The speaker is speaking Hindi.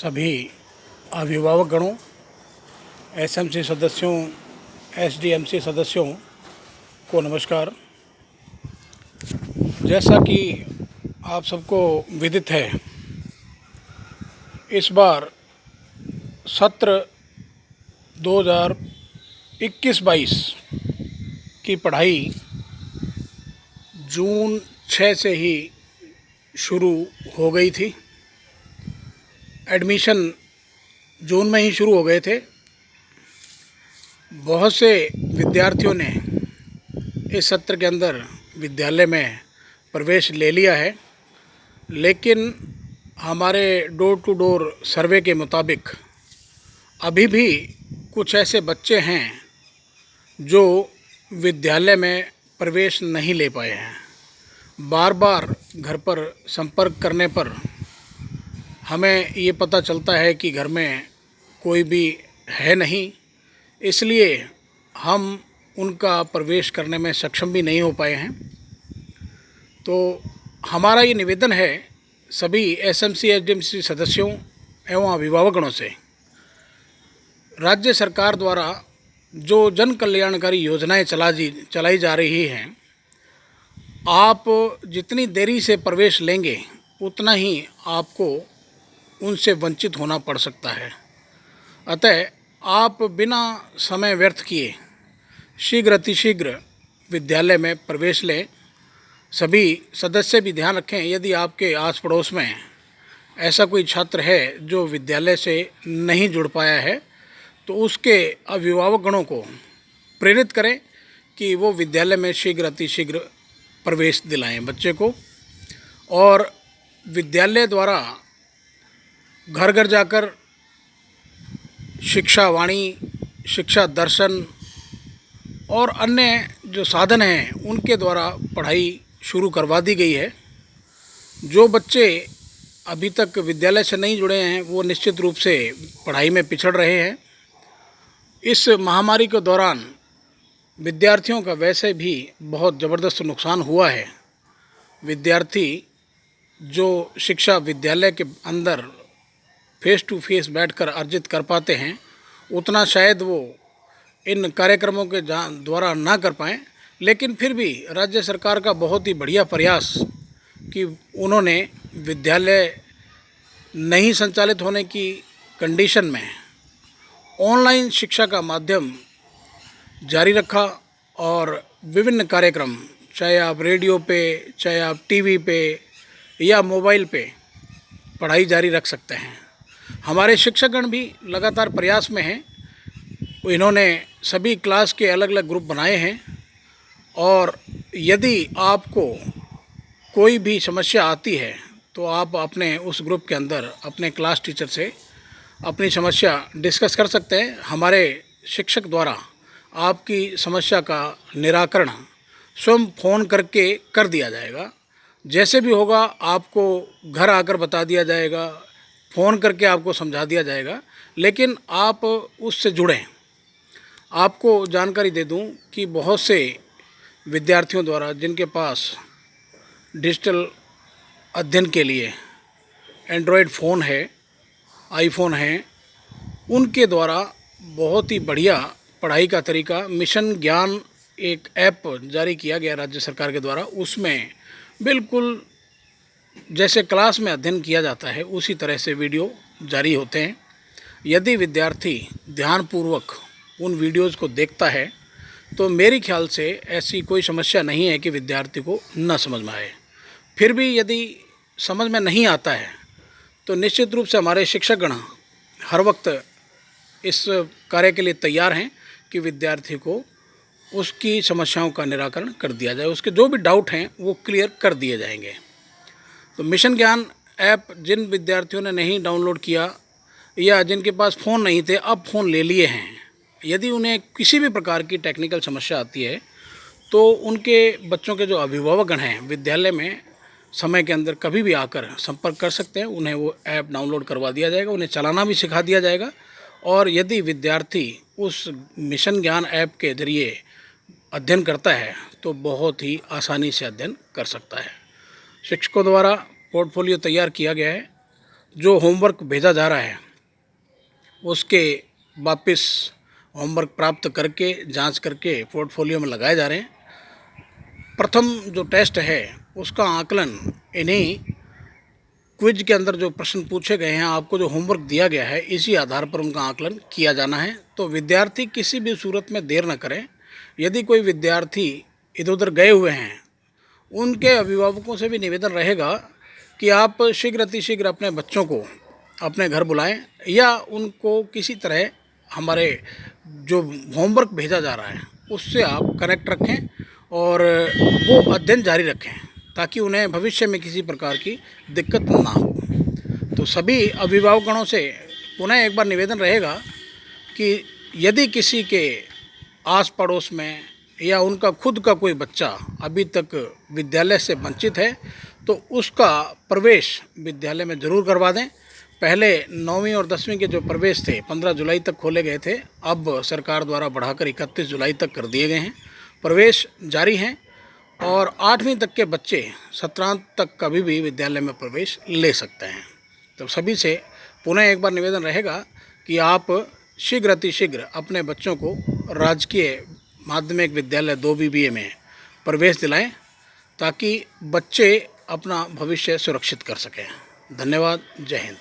सभी अभिभावकगणों, एसएमसी सदस्यों, एसडीएमसी सदस्यों को नमस्कार। जैसा कि आप सबको विदित है, इस बार सत्र 2021-22 की पढ़ाई जून 6 से ही शुरू हो गई थी। एडमिशन जून में ही शुरू हो गए थे। बहुत से विद्यार्थियों ने इस सत्र के अंदर विद्यालय में प्रवेश ले लिया है, लेकिन हमारे डोर टू डोर सर्वे के मुताबिक अभी भी कुछ ऐसे बच्चे हैं जो विद्यालय में प्रवेश नहीं ले पाए हैं। बार बार घर पर संपर्क करने पर हमें ये पता चलता है कि घर में कोई भी है नहीं, इसलिए हम उनका प्रवेश करने में सक्षम भी नहीं हो पाए हैं। तो हमारा ये निवेदन है सभी एसएमसी एसडीएमसी सदस्यों एवं अभिभावकगणों से, राज्य सरकार द्वारा जो जन कल्याणकारी योजनाएं चलाई जा रही हैं, आप जितनी देरी से प्रवेश लेंगे उतना ही आपको उनसे वंचित होना पड़ सकता है। अतः आप बिना समय व्यर्थ किए शीघ्र अतिशीघ्र विद्यालय में प्रवेश लें। सभी सदस्य भी ध्यान रखें, यदि आपके आस पड़ोस में ऐसा कोई छात्र है जो विद्यालय से नहीं जुड़ पाया है, तो उसके अभिभावकगणों को प्रेरित करें कि वो विद्यालय में शीघ्र अतिशीघ्र प्रवेश दिलाएं बच्चे को। और विद्यालय द्वारा घर घर जाकर शिक्षा वाणी, शिक्षा दर्शन और अन्य जो साधन हैं उनके द्वारा पढ़ाई शुरू करवा दी गई है। जो बच्चे अभी तक विद्यालय से नहीं जुड़े हैं वो निश्चित रूप से पढ़ाई में पिछड़ रहे हैं। इस महामारी के दौरान विद्यार्थियों का वैसे भी बहुत ज़बरदस्त नुकसान हुआ है। विद्यार्थी जो शिक्षा विद्यालय के अंदर फेस टू फेस बैठकर अर्जित कर पाते हैं, उतना शायद वो इन कार्यक्रमों के द्वारा ना कर पाएँ। लेकिन फिर भी राज्य सरकार का बहुत ही बढ़िया प्रयास कि उन्होंने विद्यालय नहीं संचालित होने की कंडीशन में ऑनलाइन शिक्षा का माध्यम जारी रखा और विभिन्न कार्यक्रम, चाहे आप रेडियो पे, चाहे आप टीवी पे या मोबाइल पे पढ़ाई जारी रख सकते हैं। हमारे शिक्षकगण भी लगातार प्रयास में हैं। इन्होंने सभी क्लास के अलग अलग ग्रुप बनाए हैं और यदि आपको कोई भी समस्या आती है तो आप अपने उस ग्रुप के अंदर अपने क्लास टीचर से अपनी समस्या डिस्कस कर सकते हैं। हमारे शिक्षक द्वारा आपकी समस्या का निराकरण स्वयं फ़ोन करके कर दिया जाएगा। जैसे भी होगा आपको घर आकर बता दिया जाएगा, फ़ोन करके आपको समझा दिया जाएगा, लेकिन आप उससे जुड़ें। आपको जानकारी दे दूं कि बहुत से विद्यार्थियों द्वारा जिनके पास डिजिटल अध्ययन के लिए एंड्रॉयड फ़ोन है, आईफोन है, उनके द्वारा बहुत ही बढ़िया पढ़ाई का तरीका मिशन ज्ञान एक ऐप जारी किया गया राज्य सरकार के द्वारा। उसमें बिल्कुल जैसे क्लास में अध्ययन किया जाता है उसी तरह से वीडियो जारी होते हैं। यदि विद्यार्थी ध्यानपूर्वक उन वीडियोज़ को देखता है तो मेरे ख्याल से ऐसी कोई समस्या नहीं है कि विद्यार्थी को न समझ में आए। फिर भी यदि समझ में नहीं आता है तो निश्चित रूप से हमारे शिक्षकगण हर वक्त इस कार्य के लिए तैयार हैं कि विद्यार्थी को उसकी समस्याओं का निराकरण कर दिया जाए, उसके जो भी डाउट हैं वो क्लियर कर दिए जाएंगे। तो मिशन ज्ञान ऐप जिन विद्यार्थियों ने नहीं डाउनलोड किया या जिनके पास फ़ोन नहीं थे, अब फ़ोन ले लिए हैं, यदि उन्हें किसी भी प्रकार की टेक्निकल समस्या आती है तो उनके बच्चों के जो अभिभावकगण हैं विद्यालय में समय के अंदर कभी भी आकर संपर्क कर सकते हैं। उन्हें वो ऐप डाउनलोड करवा दिया जाएगा, उन्हें चलाना भी सिखा दिया जाएगा। और यदि विद्यार्थी उस मिशन ज्ञान ऐप के ज़रिए अध्ययन करता है तो बहुत ही आसानी से अध्ययन कर सकता है। शिक्षकों द्वारा पोर्टफोलियो तैयार किया गया है। जो होमवर्क भेजा जा रहा है उसके वापस होमवर्क प्राप्त करके जांच करके पोर्टफोलियो में लगाए जा रहे हैं। प्रथम जो टेस्ट है उसका आकलन इन्हीं क्विज के अंदर जो प्रश्न पूछे गए हैं, आपको जो होमवर्क दिया गया है, इसी आधार पर उनका आकलन किया जाना है। तो विद्यार्थी किसी भी सूरत में देर न करें। यदि कोई विद्यार्थी इधर उधर गए हुए हैं, उनके अभिभावकों से भी निवेदन रहेगा कि आप शीघ्र अतिशीघ्र अपने बच्चों को अपने घर बुलाएं या उनको किसी तरह हमारे जो होमवर्क भेजा जा रहा है उससे आप कनेक्ट रखें और वो अध्ययन जारी रखें, ताकि उन्हें भविष्य में किसी प्रकार की दिक्कत ना हो। तो सभी अभिभावकों से पुनः एक बार निवेदन रहेगा कि यदि किसी के आस पड़ोस में या उनका खुद का कोई बच्चा अभी तक विद्यालय से वंचित है तो उसका प्रवेश विद्यालय में ज़रूर करवा दें। पहले 9वीं और 10वीं के जो प्रवेश थे 15 जुलाई तक खोले गए थे, अब सरकार द्वारा बढ़ाकर 31 जुलाई तक कर दिए गए हैं। प्रवेश जारी हैं और 8वीं तक के बच्चे सत्रांत तक कभी भी विद्यालय में प्रवेश ले सकते हैं। तो सभी से पुनः एक बार निवेदन रहेगा कि आप शीघ्र अतिशीघ्र अपने बच्चों को राजकीय माध्यमिक विद्यालय 2 BBA में प्रवेश दिलाएं, ताकि बच्चे अपना भविष्य सुरक्षित कर सकें। धन्यवाद। जय हिंद।